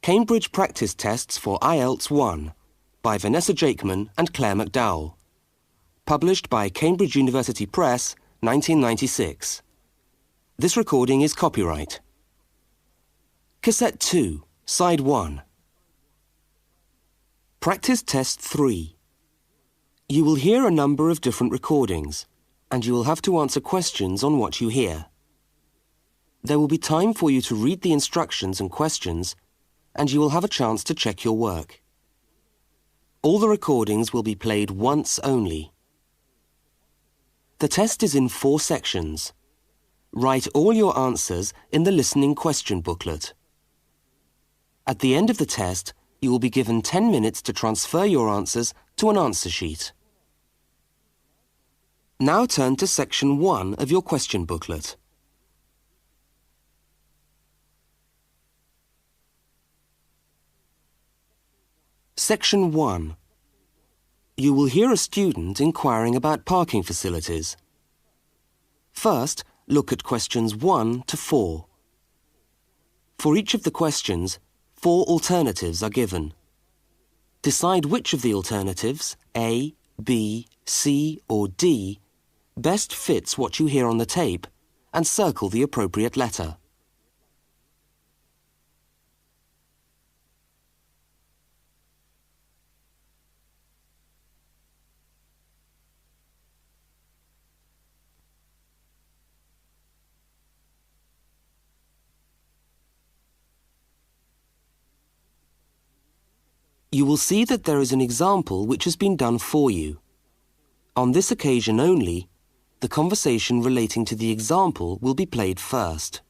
Cambridge Practice Tests for Ielts 1 by Vanessa Jakeman and Claire McDowell. Published by Cambridge University Press, 1996. This recording is copyright. Cassette 2, Side 1. Practice Test 3. You will hear a number of different recordings, and you will have to answer questions on what you hear. There will be time for you to read the instructions and questions, and you will have a chance to check your work. All the recordings will be played once only. The test is in 4 sections. Write all your answers in the listening question booklet. At the end of the test, you will be given 10 minutes to transfer your answers to an answer sheet. Now turn to section 1 of your question booklet. Section 1. You will hear a student inquiring about parking facilities. First, look at questions 1 to 4. For each of the questions, 4 alternatives are given. Decide which of the alternatives, A, B, C or D, best fits what you hear on the tape and circle the appropriate letter. You will see that there is an example which has been done for you. On this occasion only, the conversation relating to the example will be played first.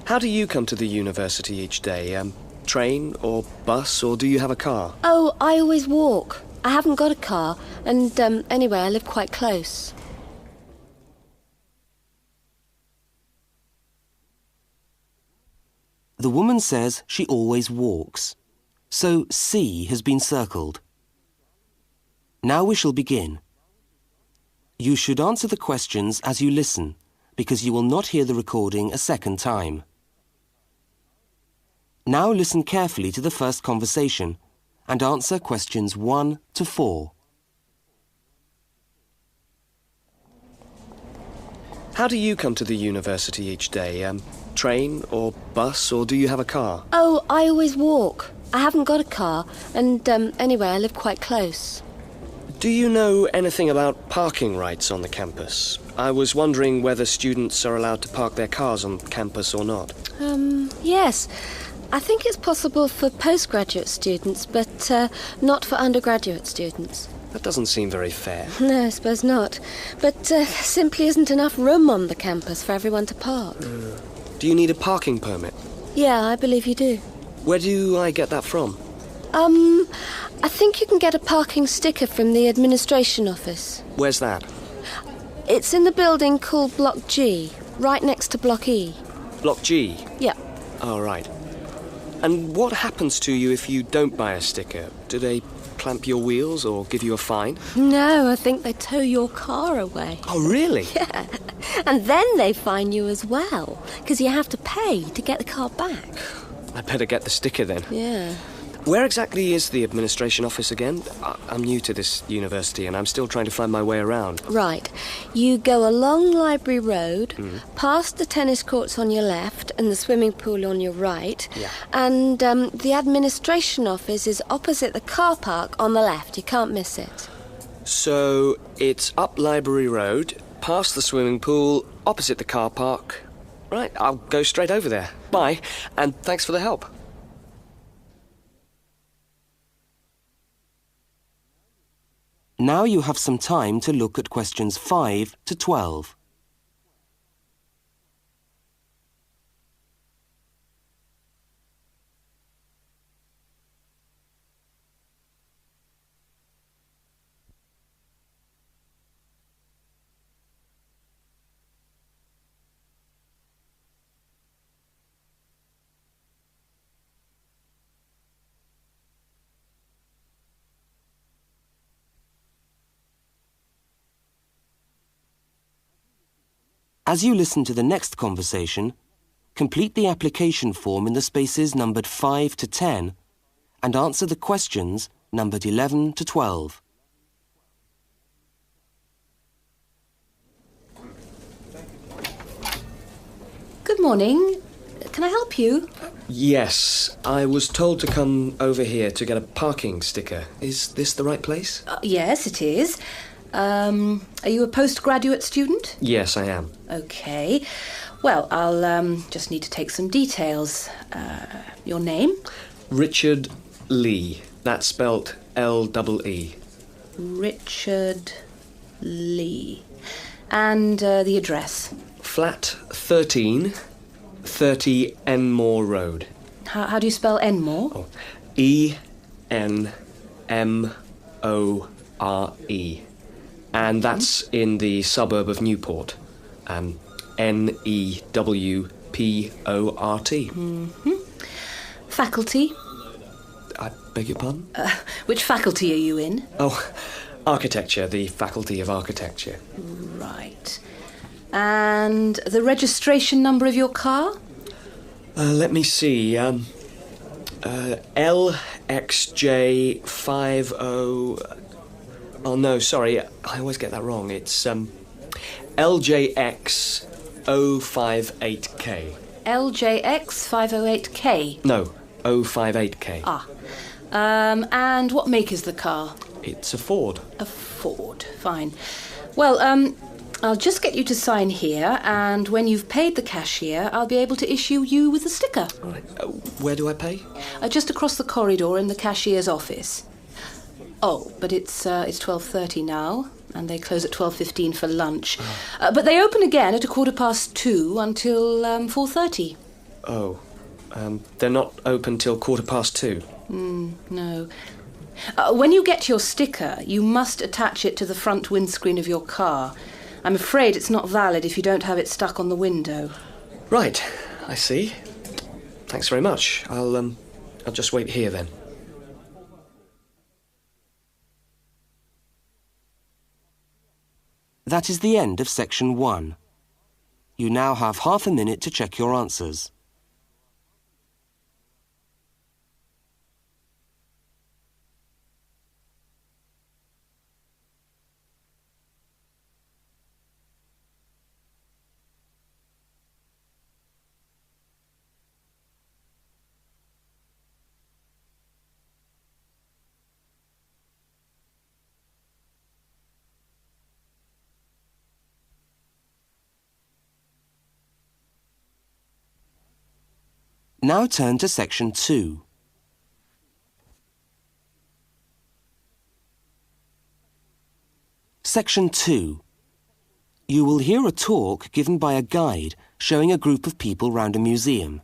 How do you come to the university each day? Train or bus, or do you have a car? Oh, I always walk. I haven't got a car, and anyway, I live quite close. The woman says she always walks, so C has been circled. Now we shall begin. You should answer the questions as you listen, because you will not hear the recording a second time. Now listen carefully to the first conversation and answer questions 1 to 4. How do you come to the university each day? Train or bus, or do you have a car? Oh, I always walk. I haven't got a car, and anyway, I live quite close. Do you know anything about parking rights on the campus? I was wondering whether students are allowed to park their cars on campus or not. Yes. I think it's possible for postgraduate students, but not for undergraduate students. That doesn't seem very fair. No, I suppose not. But there simply isn't enough room on the campus for everyone to park. Do you need a parking permit? Yeah, I believe you do. Where do I get that from? I think you can get a parking sticker from the administration office. Where's that? It's in the building called Block G, right next to Block E. Block G? Yeah. Oh, right. And what happens to you if you don't buy a sticker? Do they clamp your wheels or give you a fine? No, I think they tow your car away. Oh, really? Yeah. And then they fine you as well, because you have to pay to get the car back. I better get the sticker then. Yeah. Where exactly is the administration office again? I'm new to this university and I'm still trying to find my way around. Right. You go along Library Road, past the tennis courts on your left and the swimming pool on your right. Yeah. And the administration office is opposite the car park on the left. You can't miss it. So it's up Library Road, past the swimming pool, opposite the car park. Right, I'll go straight over there. Bye, and thanks for the help. Now you have some time to look at questions 5 to 12. As you listen to the next conversation, complete the application form in the spaces numbered 5 to 10 and answer the questions numbered 11 to 12. Good morning. Can I help you? Yes, I was told to come over here to get a parking sticker. Is this the right place? Yes, it is. Are you a postgraduate student? Yes, I am. Okay. Well, I'll just need to take some details. Your name? Richard Lee. That's spelt L-E-E. Richard Lee. And the address? Flat 13, 30 Enmore Road. How do you spell Enmore? Oh, E-N-M-O-R-E. And that's in the suburb of Newport. Newport. Faculty? I beg your pardon? Which faculty are you in? Oh, architecture, the Faculty of Architecture. Right. And the registration number of your car? Let me see. LXJ50... Oh, no, sorry. I always get that wrong. It's LJX058K. LJX508K? No, 058K. Ah. And what make is the car? It's a Ford. A Ford. Fine. Well, I'll just get you to sign here, and when you've paid the cashier, I'll be able to issue you with a sticker. All right. Where do I pay? Just across the corridor in the cashier's office. Oh, but it's 12:30 now, and they close at 12:15 for lunch. But they open again at 2:15 until 4:30. Oh, they're not open till 2:15. No. When you get your sticker, you must attach it to the front windscreen of your car. I'm afraid it's not valid if you don't have it stuck on the window. Right, I see. Thanks very much. I'll just wait here then. That is the end of section 1. You now have half a minute to check your answers. Now turn to section 2. Section 2. You will hear a talk given by a guide showing a group of people round a museum.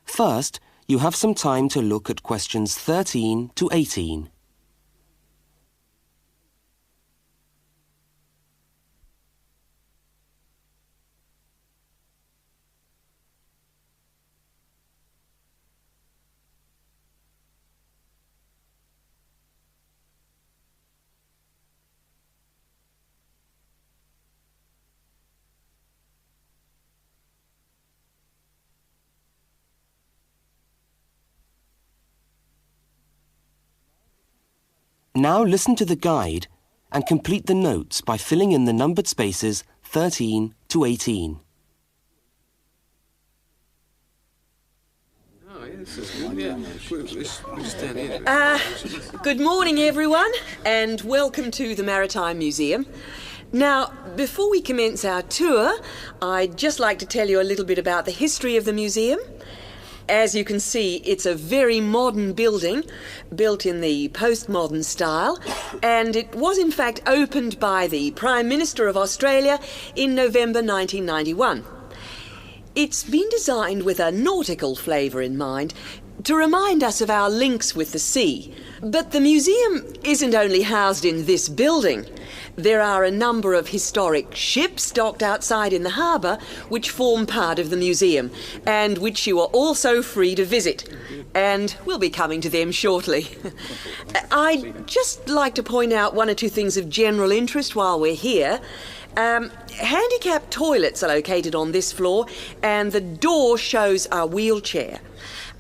First, you have some time to look at questions 13 to 18. Now listen to the guide and complete the notes by filling in the numbered spaces 13 to 18. Good morning, everyone, and welcome to the Maritime Museum. Now, before we commence our tour, I'd just like to tell you a little bit about the history of the museum. As you can see, it's a very modern building, built in the postmodern style, and it was in fact opened by the Prime Minister of Australia in November 1991. It's been designed with a nautical flavour in mind, to remind us of our links with the sea. But the museum isn't only housed in this building. There are a number of historic ships docked outside in the harbour which form part of the museum and which you are also free to visit. And we'll be coming to them shortly. I'd just like to point out one or two things of general interest while we're here. Handicapped toilets are located on this floor, and the door shows a wheelchair.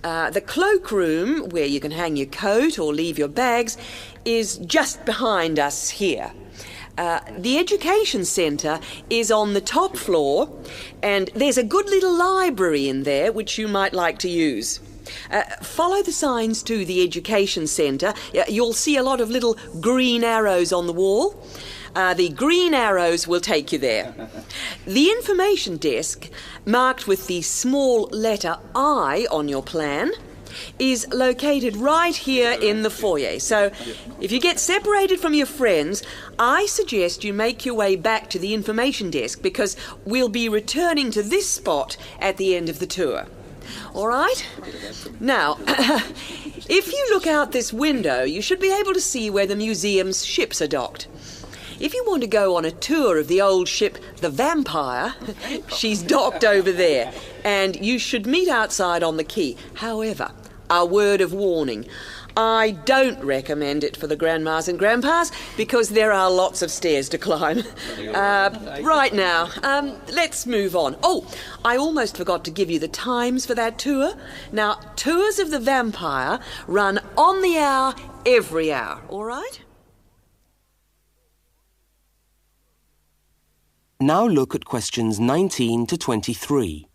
The cloakroom, where you can hang your coat or leave your bags, is just behind us here. The education centre is on the top floor, and there's a good little library in there which you might like to use. Follow the signs to the education centre. You'll see a lot of little green arrows on the wall. The green arrows will take you there. The information desk, marked with the small letter I on your plan, is located right here in the foyer. So if you get separated from your friends, I suggest you make your way back to the information desk, because we'll be returning to this spot at the end of the tour. All right? Now, if you look out this window, you should be able to see where the museum's ships are docked. If you want to go on a tour of the old ship, the Vampire, she's docked over there, and you should meet outside on the quay. However, a word of warning. I don't recommend it for the grandmas and grandpas, because there are lots of stairs to climb. Right now, let's move on. Oh, I almost forgot to give you the times for that tour. Now, tours of the Vampire run on the hour, every hour, all right? Now look at questions 19 to 23.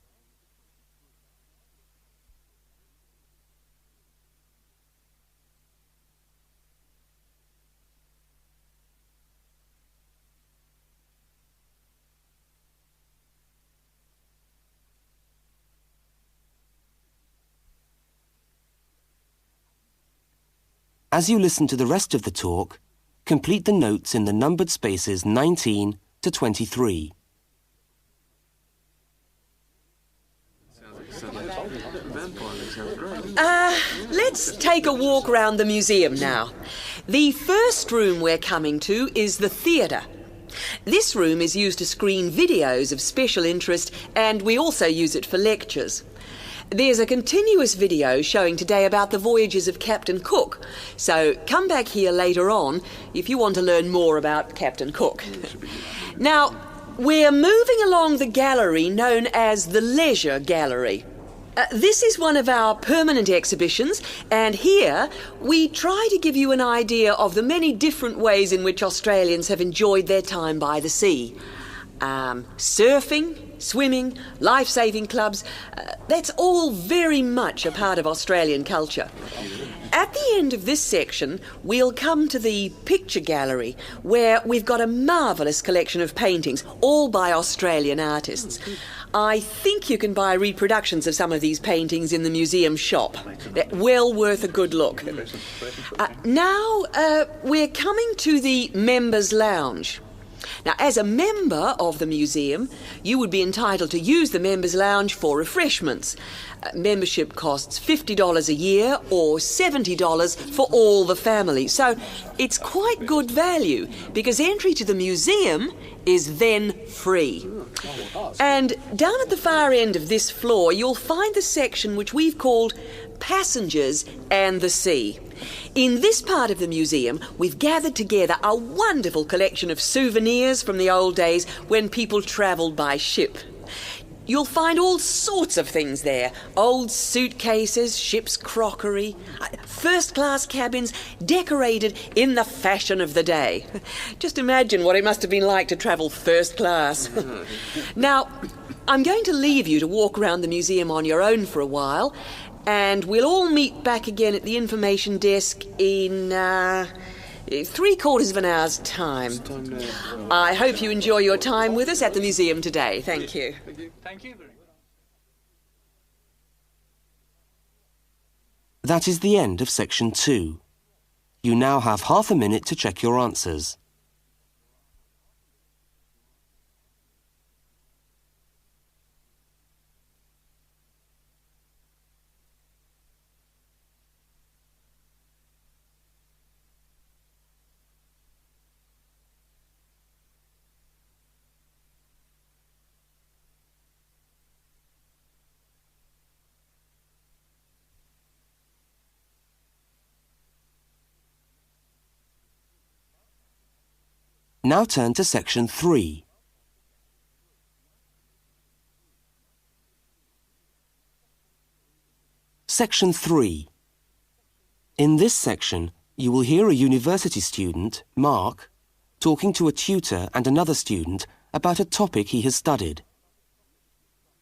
As you listen to the rest of the talk, complete the notes in the numbered spaces 19 to 23. Let's take a walk around the museum now. The first room we're coming to is the theatre. This room is used to screen videos of special interest, and we also use it for lectures. There's a continuous video showing today about the voyages of Captain Cook, so come back here later on if you want to learn more about Captain Cook. Now, we're moving along the gallery known as the Leisure Gallery. This is one of our permanent exhibitions, and here we try to give you an idea of the many different ways in which Australians have enjoyed their time by the sea. Surfing, swimming, life-saving clubs, that's all very much a part of Australian culture. At the end of this section, we'll come to the picture gallery, where we've got a marvellous collection of paintings, all by Australian artists. I think you can buy reproductions of some of these paintings in the museum shop. They're well worth a good look. Now, we're coming to the Members' Lounge. Now, as a member of the museum, you would be entitled to use the Members' Lounge for refreshments. Membership costs $50 a year or $70 for all the family. So it's quite good value, because entry to the museum is then free. And down at the far end of this floor, you'll find the section which we've called Passengers and the Sea. In this part of the museum, we've gathered together a wonderful collection of souvenirs from the old days when people travelled by ship. You'll find all sorts of things there. Old suitcases, ship's crockery, first-class cabins decorated in the fashion of the day. Just imagine what it must have been like to travel first class. Now, I'm going to leave you to walk around the museum on your own for a while, and we'll all meet back again at the information desk in 3/4 of an hour's time. I hope you enjoy your time with us at the museum today. Thank you. Thank you very much. That is the end of section 2. You now have half a minute to check your answers. Now turn to section 3. Section 3. In this section, you will hear a university student, Mark, talking to a tutor and another student about a topic he has studied.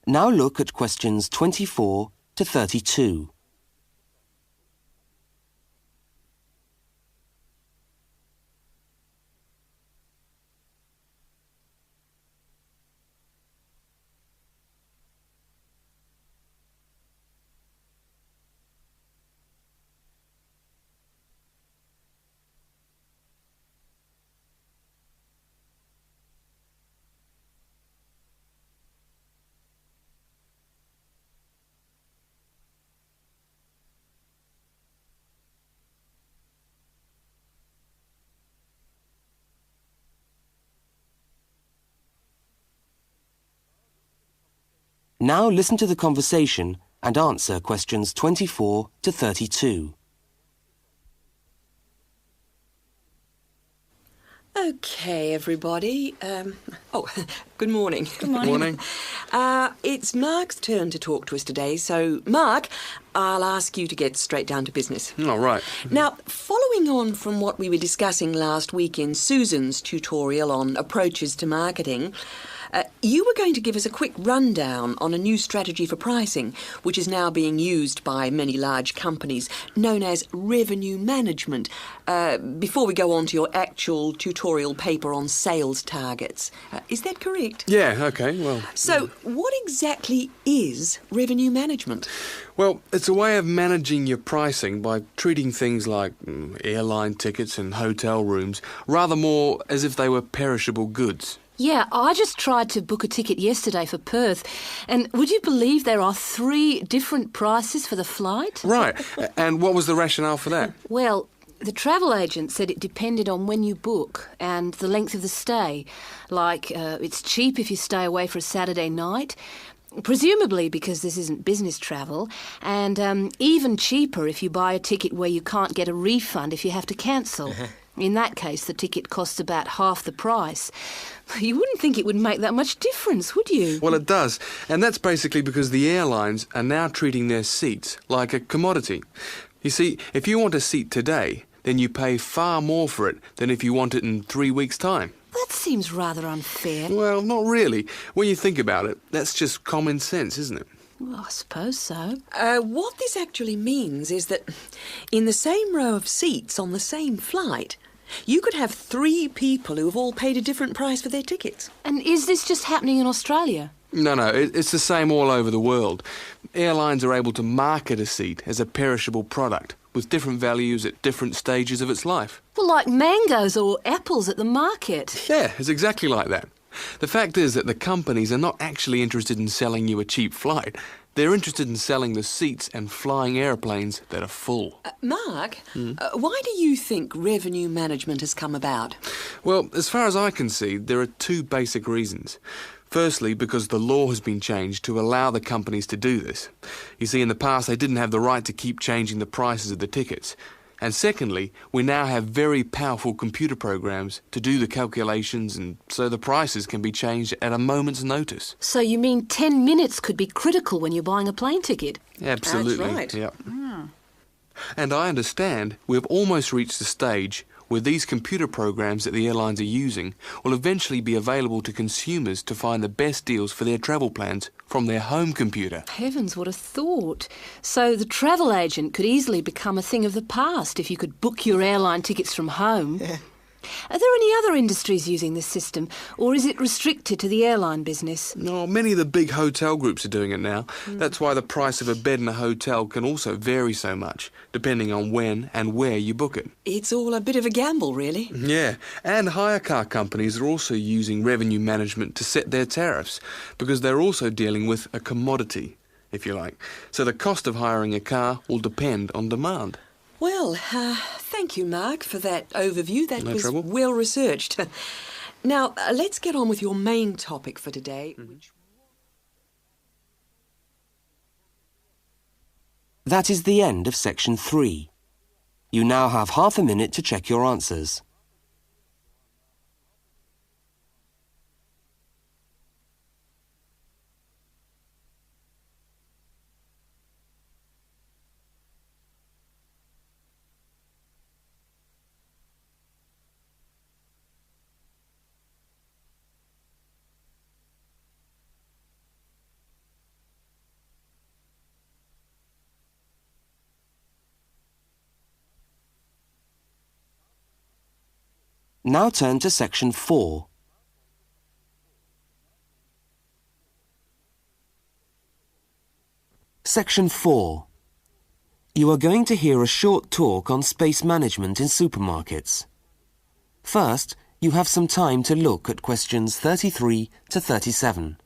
Now look at questions 24 to 32. Now listen to the conversation and answer questions 24 to 32. Okay, everybody. Good morning. Good morning. It's Mark's turn to talk to us today, so Mark, I'll ask you to get straight down to business. All right. Now, following on from what we were discussing last week in Susan's tutorial on approaches to marketing, you were going to give us a quick rundown on a new strategy for pricing, which is now being used by many large companies, known as revenue management, before we go on to your actual tutorial paper on sales targets. Is that correct? Yeah, okay, well... So, what exactly is revenue management? Well, it's a way of managing your pricing by treating things like airline tickets and hotel rooms rather more as if they were perishable goods. Yeah, I just tried to book a ticket yesterday for Perth, and would you believe there are 3 different prices for the flight? Right, and what was the rationale for that? Well, the travel agent said it depended on when you book and the length of the stay. Like, it's cheap if you stay away for a Saturday night, presumably because this isn't business travel, and even cheaper if you buy a ticket where you can't get a refund if you have to cancel. In that case, the ticket costs about half the price. You wouldn't think it would make that much difference, would you? Well, it does, and that's basically because the airlines are now treating their seats like a commodity. You see, if you want a seat today, then you pay far more for it than if you want it in 3 weeks' time. That seems rather unfair. Well, not really. When you think about it, that's just common sense, isn't it? Well, I suppose so. What this actually means is that in the same row of seats on the same flight, you could have 3 people who have all paid a different price for their tickets. And is this just happening in Australia? No, it's the same all over the world. Airlines are able to market a seat as a perishable product with different values at different stages of its life. Well, like mangoes or apples at the market. Yeah, it's exactly like that. The fact is that the companies are not actually interested in selling you a cheap flight. They're interested in selling the seats and flying airplanes that are full. Mark, why do you think revenue management has come about? Well, as far as I can see, there are 2 basic reasons. Firstly, because the law has been changed to allow the companies to do this. You see, in the past, they didn't have the right to keep changing the prices of the tickets. And secondly, we now have very powerful computer programs to do the calculations, and so the prices can be changed at a moment's notice. So you mean 10 minutes could be critical when you're buying a plane ticket? Absolutely. That's right. Yep. And I understand we've almost reached the stage where these computer programs that the airlines are using will eventually be available to consumers to find the best deals for their travel plans from their home computer. Heavens, what a thought. So the travel agent could easily become a thing of the past if you could book your airline tickets from home. Are there any other industries using this system, or is it restricted to the airline business? No, many of the big hotel groups are doing it now. That's why the price of a bed in a hotel can also vary so much, depending on when and where you book it. It's all a bit of a gamble, really. Yeah, and hire car companies are also using revenue management to set their tariffs, because they're also dealing with a commodity, if you like. So the cost of hiring a car will depend on demand. Well, thank you, Mark, for that overview. That No was trouble. well researched. Now, let's get on with your main topic for today, which... That is the end of section 3. You now have half a minute to check your answers. Now turn to section 4. Section 4. You are going to hear a short talk on space management in supermarkets. First, you have some time to look at questions 33 to 37.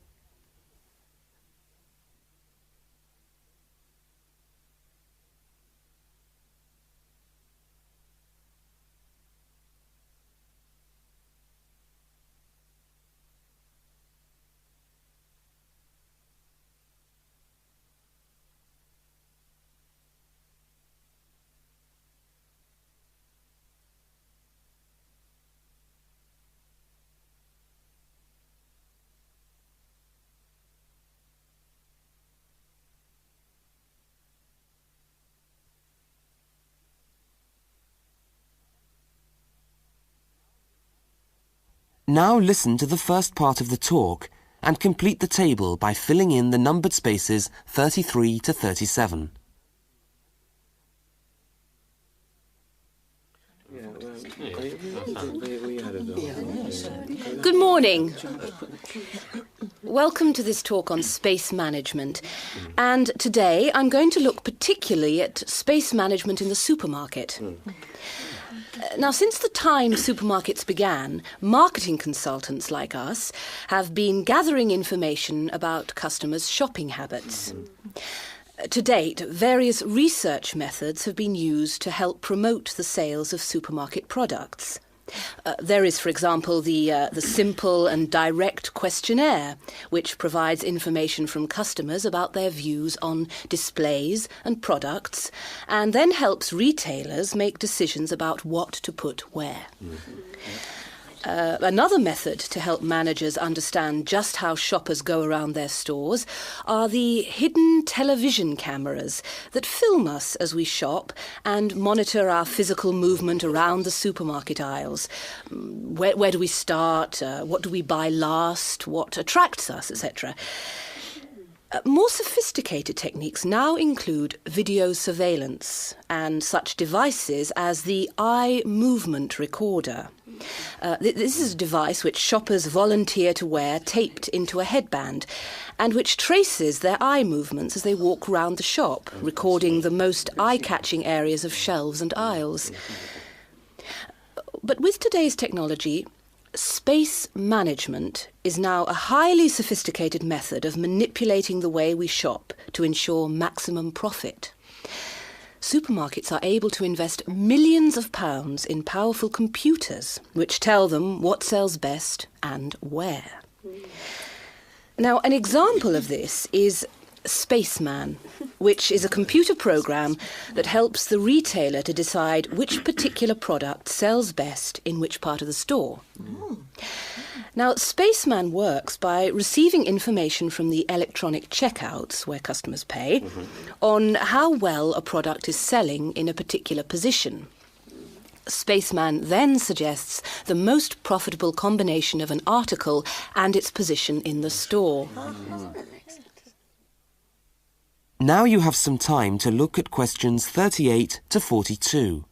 Now listen to the first part of the talk and complete the table by filling in the numbered spaces 33 to 37. Good morning. Welcome to this talk on space management. And today I'm going to look particularly at space management in the supermarket. Now, since the time supermarkets began, marketing consultants like us have been gathering information about customers' shopping habits. To date, various research methods have been used to help promote the sales of supermarket products. There is, for example, the simple and direct questionnaire, which provides information from customers about their views on displays and products, and then helps retailers make decisions about what to put where. Another method to help managers understand just how shoppers go around their stores are the hidden television cameras that film us as we shop and monitor our physical movement around the supermarket aisles. Where do we start? What do we buy last? What attracts us, etc. More sophisticated techniques now include video surveillance and such devices as the eye movement recorder. This is a device which shoppers volunteer to wear taped into a headband and which traces their eye movements as they walk around the shop, recording the most eye-catching areas of shelves and aisles. But with today's technology, space management is now a highly sophisticated method of manipulating the way we shop to ensure maximum profit. Supermarkets are able to invest millions of pounds in powerful computers which tell them what sells best and where. Now, an example of this is Spaceman, which is a computer program that helps the retailer to decide which particular product sells best in which part of the store. Now, Spaceman works by receiving information from the electronic checkouts, where customers pay, on how well a product is selling in a particular position. Spaceman then suggests the most profitable combination of an article and its position in the store. Now you have some time to look at questions 38 to 42.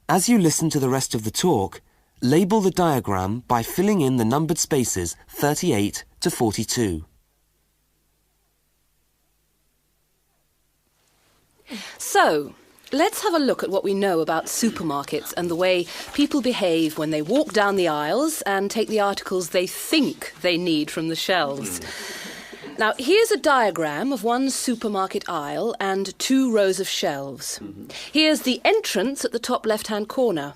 As you listen to the rest of the talk, label the diagram by filling in the numbered spaces 38 to 42. So, let's have a look at what we know about supermarkets and the way people behave when they walk down the aisles and take the articles they think they need from the shelves. Now, here's a diagram of one supermarket aisle and 2 rows of shelves. Here's the entrance at the top left-hand corner.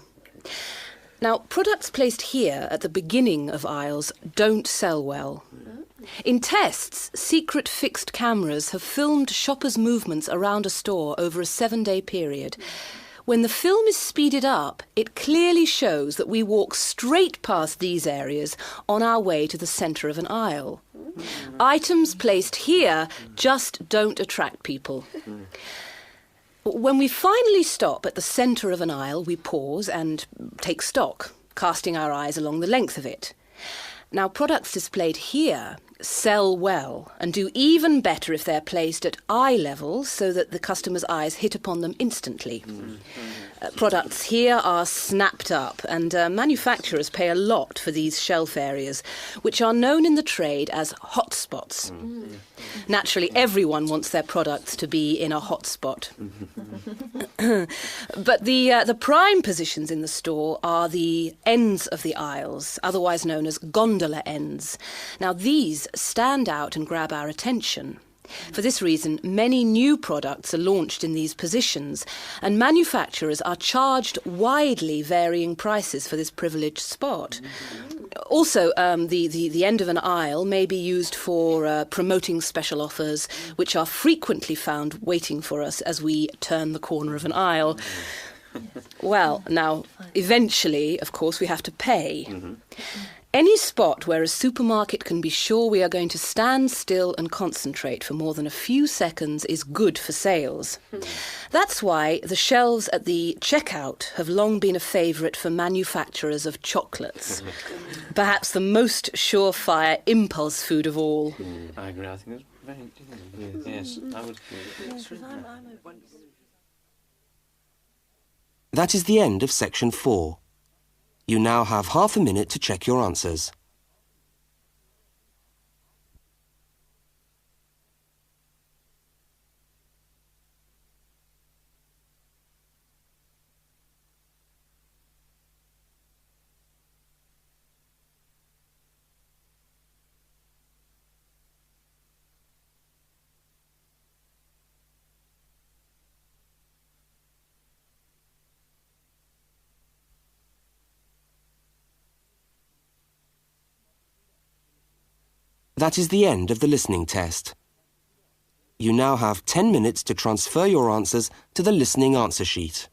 Now, products placed here at the beginning of aisles don't sell well. In tests, secret fixed cameras have filmed shoppers' movements around a store over a 7-day period. When the film is speeded up, it clearly shows that we walk straight past these areas on our way to the centre of an aisle. Items placed here just don't attract people. When we finally stop at the centre of an aisle, we pause and take stock, casting our eyes along the length of it. Now, products displayed here sell well and do even better if they're placed at eye level so that the customer's eyes hit upon them instantly. Products here are snapped up, and manufacturers pay a lot for these shelf areas, which are known in the trade as hotspots. Naturally, everyone wants their products to be in a hotspot. But the prime positions in the store are the ends of the aisles, otherwise known as gondola ends. Now, these stand out and grab our attention. For this reason, many new products are launched in these positions, and manufacturers are charged widely varying prices for this privileged spot. Also, the end of an aisle may be used for promoting special offers, which are frequently found waiting for us as we turn the corner of an aisle. Well, now, eventually, of course, we have to pay. Any spot where a supermarket can be sure we are going to stand still and concentrate for more than a few seconds is good for sales. That's why the shelves at the checkout have long been a favourite for manufacturers of chocolates. Perhaps the most surefire impulse food of all. I agree. I think that's very... Yes, I would... That is the end of section 4. You now have half a minute to check your answers. That is the end of the listening test. You now have 10 minutes to transfer your answers to the listening answer sheet.